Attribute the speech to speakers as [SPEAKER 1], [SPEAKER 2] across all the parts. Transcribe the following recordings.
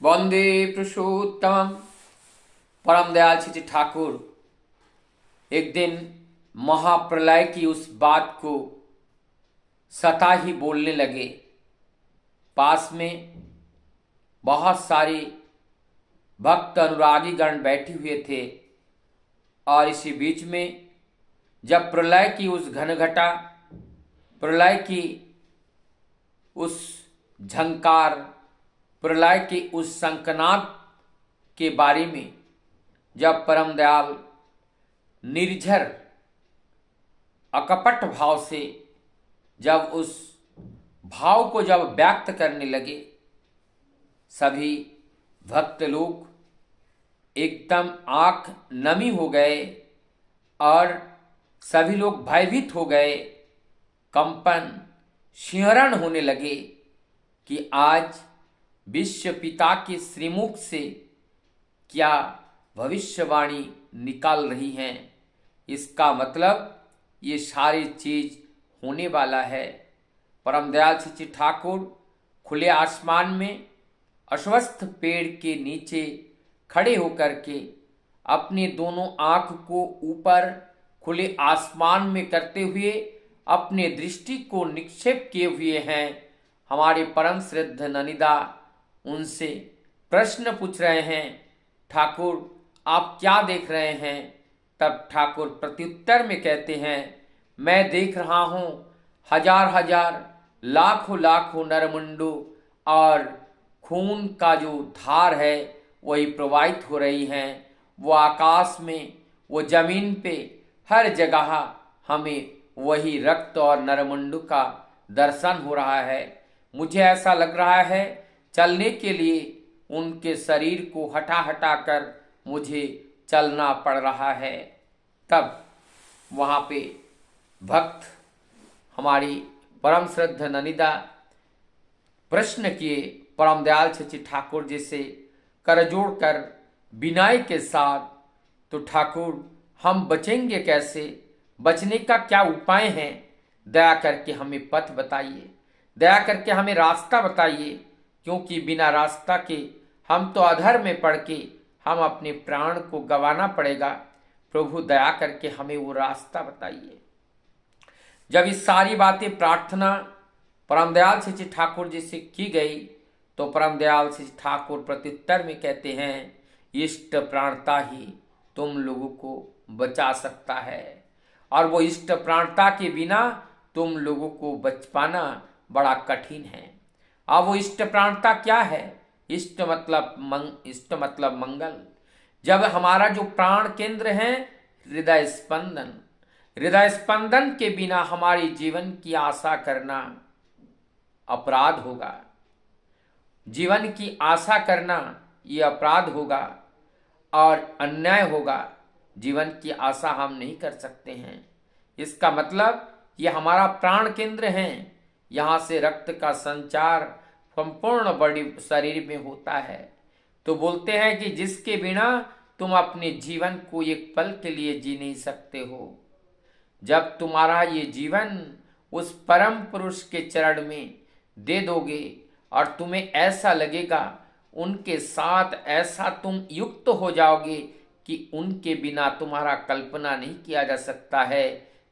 [SPEAKER 1] वंदे पुरुषोत्तम। परम दयाल श्री ठाकुर एक दिन महाप्रलय की उस बात को सता ही बोलने लगे। पास में बहुत सारे भक्त अनुरागी गण बैठे हुए थे और इसी बीच में जब प्रलय की उस घनघटा, प्रलय की उस झंकार, प्रलय के उस शंखनाद के बारे में जब परम दयाल निर्झर अकपट भाव से जब उस भाव को जब व्यक्त करने लगे, सभी भक्त लोग एकदम आंख नमी हो गए और सभी लोग भयभीत हो गए। कंपन, शिहरण होने लगे कि आज विश्व पिता के श्रीमुख से क्या भविष्यवाणी निकाल रही हैं। इसका मतलब ये सारी चीज होने वाला है। परम दयाल श्री ठाकुर खुले आसमान में अश्वत्थ पेड़ के नीचे खड़े होकर के अपने दोनों आंख को ऊपर खुले आसमान में करते हुए अपने दृष्टि को निक्षेप किए हुए हैं। हमारे परम श्रद्ध ननिदा उनसे प्रश्न पूछ रहे हैं, ठाकुर आप क्या देख रहे हैं? तब ठाकुर प्रत्युत्तर में कहते हैं, मैं देख रहा हूं हजार हजार लाखों लाखों नरमुंडू और खून का जो धार है वही प्रवाहित हो रही हैं। वो आकाश में, वो जमीन पे, हर जगह हमें वही रक्त और नरमुंडू का दर्शन हो रहा है। मुझे ऐसा लग रहा है चलने के लिए उनके शरीर को हटा हटा कर मुझे चलना पड़ रहा है। तब वहाँ पे भक्त हमारी परम श्रद्ध ननिदा प्रश्न किए परम दयाल श्री ठाकुर जी से कर जोड़ कर विनय के साथ, तो ठाकुर हम बचेंगे कैसे? बचने का क्या उपाय है? दया करके हमें पथ बताइए, दया करके हमें रास्ता बताइए, क्योंकि बिना रास्ता के हम तो अधर में पड़ के हम अपने प्राण को गंवाना पड़ेगा। प्रभु दया करके हमें वो रास्ता बताइए। जब इस सारी बातें प्रार्थना परम दयाल श्री ठाकुर जी से की गई तो परम दयाल श्री ठाकुर प्रत्युत्तर में कहते हैं, इष्ट प्राणता ही तुम लोगों को बचा सकता है और वो इष्ट प्राणता के बिना तुम लोगों को बच पाना बड़ा कठिन है। अब वो इष्ट प्राणता क्या है? इष्ट मतलब मंगल। जब हमारा जो प्राण केंद्र है हृदय स्पंदन, हृदय स्पंदन के बिना हमारी जीवन की आशा करना अपराध होगा। जीवन की आशा करना ये अपराध होगा और अन्याय होगा। जीवन की आशा हम नहीं कर सकते हैं। इसका मतलब ये हमारा प्राण केंद्र है, यहाँ से रक्त का संचार संपूर्ण बॉडी शरीर में होता है। तो बोलते हैं कि जिसके बिना तुम अपने जीवन को एक पल के लिए जी नहीं सकते हो। जब तुम्हारा ये जीवन उस परम पुरुष के चरण में दे दोगे और तुम्हें ऐसा लगेगा, उनके साथ ऐसा तुम युक्त हो जाओगे कि उनके बिना तुम्हारा कल्पना नहीं किया जा सकता है,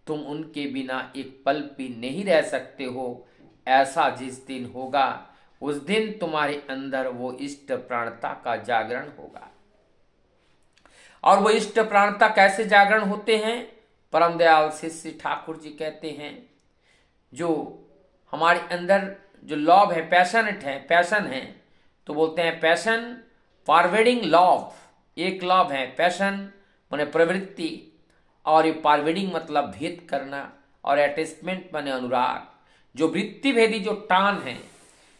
[SPEAKER 1] तुम उनके बिना एक पल भी नहीं रह सकते हो। ऐसा जिस दिन होगा उस दिन तुम्हारे अंदर वो इष्ट प्राणता का जागरण होगा। और वो इष्ट प्राणता कैसे जागरण होते हैं? परम दयाल श्री ठाकुर जी कहते हैं, जो हमारे अंदर जो लव है, पैशन है, तो बोलते हैं पैशन फॉरवर्डिंग लव। एक लव है, पैशन माने प्रवृत्ति, और ये फॉरवर्डिंग मतलब भेद करना, और अटैचमेंट माने अनुराग। जो वृत्ति भेदी जो टान है,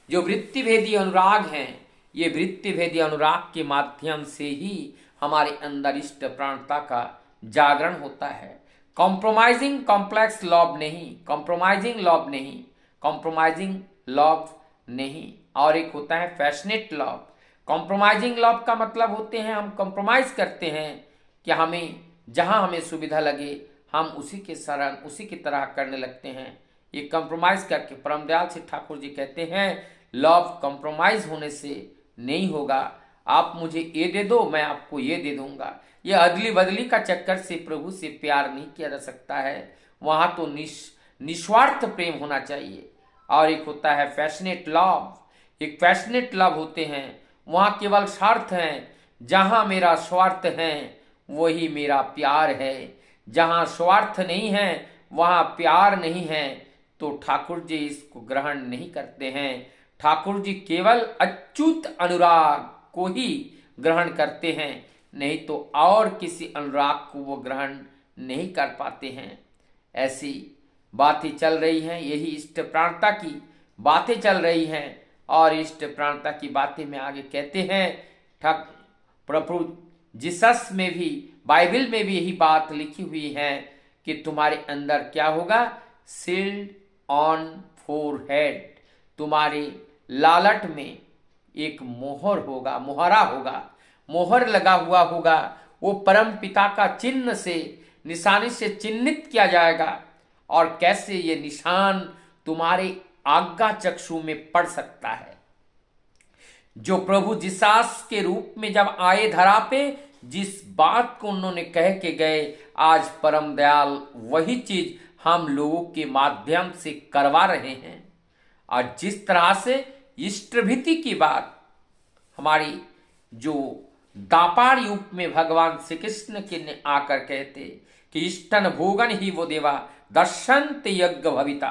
[SPEAKER 1] जो वृत्ति भेदी अनुराग है, ये वृत्ति भेदी अनुराग के माध्यम से ही हमारे अंदर इष्ट प्राणता का जागरण होता है। कॉम्प्रोमाइजिंग कॉम्प्लेक्स लव नहीं, कॉम्प्रोमाइजिंग लव नहीं, कॉम्प्रोमाइजिंग लव नहीं। और एक होता है पैशनेट लव। कॉम्प्रोमाइजिंग लव का मतलब होते हैं हम कॉम्प्रोमाइज करते हैं कि हमें जहां हमें सुविधा लगे हम उसी के शरण, उसी की तरह करने लगते हैं। ये कॉम्प्रोमाइज करके परम दयाल श्री ठाकुर जी कहते हैं, लव कॉम्प्रोमाइज होने से नहीं होगा। आप मुझे ये दे दो, मैं आपको ये दे दूंगा। ये अदली बदली का चक्कर से प्रभु से प्यार नहीं किया जा सकता है। वहां तो निस्वार्थ प्रेम होना चाहिए। और एक होता है पैशनेट लव। एक पैशनेट लव होते हैं, वहां केवल स्वार्थ है। जहां मेरा स्वार्थ है वही मेरा प्यार है। जहां स्वार्थ नहीं है वहां प्यार नहीं है। तो ठाकुर जी इसको ग्रहण नहीं करते हैं। ठाकुर जी केवल अच्युत अनुराग को ही ग्रहण करते हैं, नहीं तो और किसी अनुराग को वो ग्रहण नहीं कर पाते हैं। ऐसी बातें चल रही हैं, यही इष्ट प्राणता की बातें चल रही हैं। और इष्ट प्राणता की बातें में आगे कहते हैं, प्रभु जीसस में भी, बाइबल में भी यही बात लिखी हुई है कि तुम्हारे अंदर क्या होगा, सील्ड ऑन फोरहेड, तुम्हारे लालट में एक मोहर होगा, मुहरा होगा, मोहर लगा हुआ होगा। वो परम पिता का चिन्ह से, निशानी से चिन्हित किया जाएगा। और कैसे ये निशान तुम्हारे आज्ञा चक्षु में पड़ सकता है। जो प्रभु जिसास के रूप में जब आए धरा पे, जिस बात को उन्होंने कह के गए, आज परम दयाल वही चीज हम लोगों के माध्यम से करवा रहे हैं। और जिस तरह से इष्टभीति की बात हमारी जो दापार युग में भगवान श्री कृष्ण के ने आकर कहते कि इष्टन भोगन ही वो देवा दर्शंत यज्ञ भविता।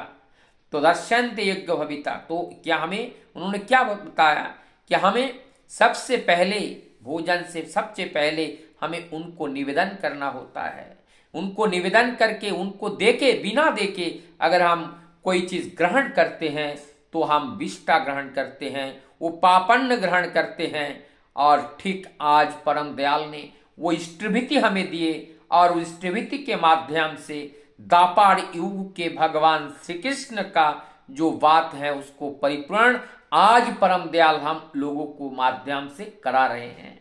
[SPEAKER 1] तो दर्शंत यज्ञ भविता, तो क्या हमें उन्होंने क्या बताया कि हमें सबसे पहले भोजन से सबसे पहले हमें उनको निवेदन करना होता है। उनको निवेदन करके, उनको देके, बिना देके अगर हम कोई चीज ग्रहण करते हैं तो हम विष्टा ग्रहण करते हैं, वो पापन्न ग्रहण करते हैं। और ठीक आज परम दयाल ने वो इष्टभीति हमें दिए और उस इष्टभीति के माध्यम से दापार युग के भगवान श्री कृष्ण का जो बात है उसको परिपूर्ण आज परम दयाल हम लोगों को माध्यम से करा रहे हैं।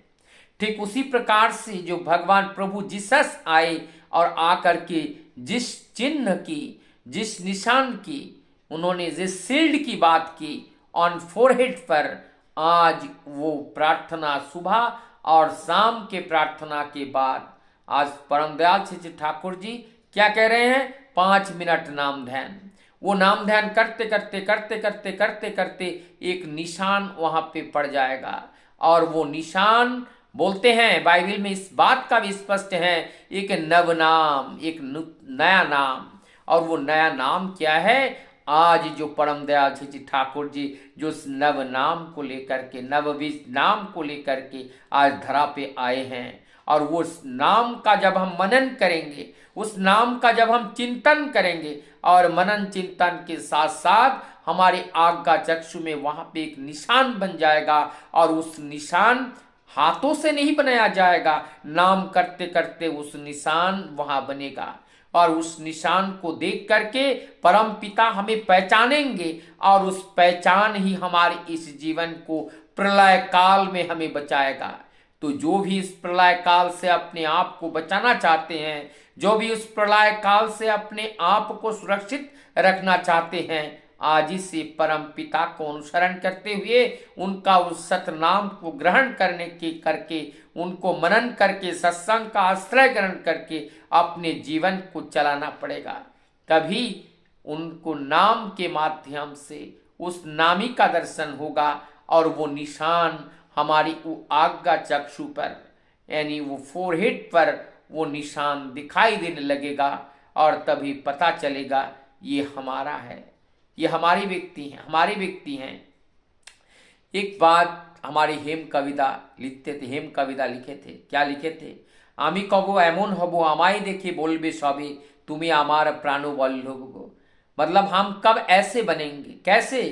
[SPEAKER 1] ठीक उसी प्रकार से जो भगवान प्रभु जीसस आए और आकर के जिस चिन्ह की, जिस निशान की, उन्होंने जिस शील्ड की बात की ऑन फोरहेड पर, आज वो प्रार्थना सुबह और शाम के प्रार्थना के बाद आज परम दयाल श्री ठाकुर जी क्या कह रहे हैं, 5 मिनट नाम ध्यान। वो नाम ध्यान करते करते करते करते करते करते एक निशान वहां पे पड़ जाएगा। और वो निशान बोलते हैं, बाइबल में इस बात का भी स्पष्ट है, एक नव नाम, एक नया नाम। और वो नया नाम क्या है, आज जो परम दयाल श्री ठाकुर जी जो उस नव नाम को लेकर के, नवविध नाम को लेकर के आज धरा पे आए हैं। और वो उस नाम का जब हम मनन करेंगे, उस नाम का जब हम चिंतन करेंगे और मनन चिंतन के साथ साथ हमारे आज्ञा चक्षु में वहां पे एक निशान बन जाएगा। और उस निशान हाथों से नहीं बनाया जाएगा, नाम करते करते उस निशान वहां बनेगा। और उस निशान को देख करके परम पिता हमें पहचानेंगे और उस पहचान ही हमारे इस जीवन को प्रलय काल में हमें बचाएगा। तो जो भी इस प्रलय काल से अपने आप को बचाना चाहते हैं, जो भी उस प्रलय काल से अपने आप को सुरक्षित रखना चाहते हैं, आज ही से परम पिता को अनुसरण करते हुए उनका उस सतनाम को ग्रहण करके उनको मनन करके सत्संग का आश्रय ग्रहण करके अपने जीवन को चलाना पड़ेगा। तभी उनको नाम के माध्यम से उस नामी का दर्शन होगा और वो निशान हमारी वो आज्ञा चक्षु पर, यानी वो फोरहेड पर वो निशान दिखाई देने लगेगा। और तभी पता चलेगा ये हमारा है, ये हमारी व्यक्ति हैं, हमारी व्यक्ति हैं। एक बात हमारी हेम कविता लिखते थे, हेम कविता लिखे थे, क्या लिखे थे, आमी कबो एमन हबो आमाई देखे बोलबे सबे तुम्हें आमार प्राणो बल्लभ। मतलब हम कब ऐसे बनेंगे, कैसे,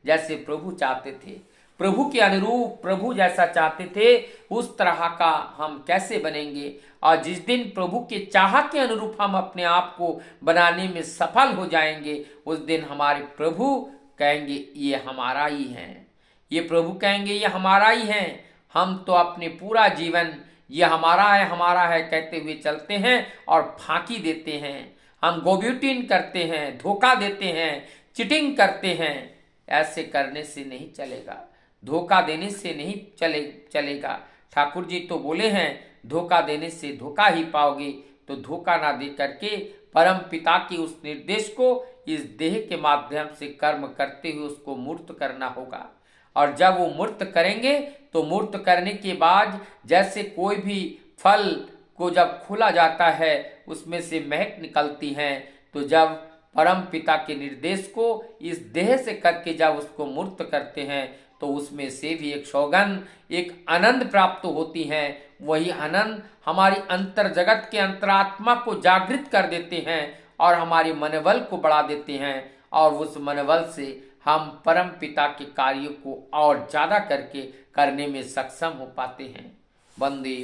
[SPEAKER 1] जैसे प्रभु चाहते थे, प्रभु के अनुरूप, प्रभु जैसा चाहते थे उस तरह का हम कैसे बनेंगे। और जिस दिन प्रभु के चाह के अनुरूप हम अपने आप को बनाने में सफल हो जाएंगे, उस दिन हमारे प्रभु कहेंगे ये हमारा ही है, ये प्रभु कहेंगे ये हमारा ही है। हम तो अपने पूरा जीवन ये हमारा है कहते हुए चलते हैं और फांकी देते हैं, हम गोब्यूटिन करते हैं, धोखा देते हैं, चिटिंग करते हैं। ऐसे करने से नहीं चलेगा। धोखा देने से नहीं चलेगा। ठाकुर जी तो बोले हैं धोखा देने से धोखा ही पाओगे, तो धोखा ना दे करके परम पिता के उस निर्देश को इस देह के माध्यम से कर्म करते हुए उसको मूर्त करना होगा। और जब वो मूर्त करेंगे तो मूर्त करने के बाद जैसे कोई भी फल को जब खोला जाता है उसमें से महक निकलती है, तो जब परम पिता के निर्देश को इस देह से करके जब उसको मूर्त करते हैं तो उसमें से भी एक सौगंध, एक आनंद प्राप्त होती है। वही आनंद हमारी अंतर जगत के अंतरात्मा को जागृत कर देते हैं और हमारे मनोबल को बढ़ा देते हैं, और उस मनोबल से हम परम पिता के कार्यों को और ज्यादा करके करने में सक्षम हो पाते हैं। वंदे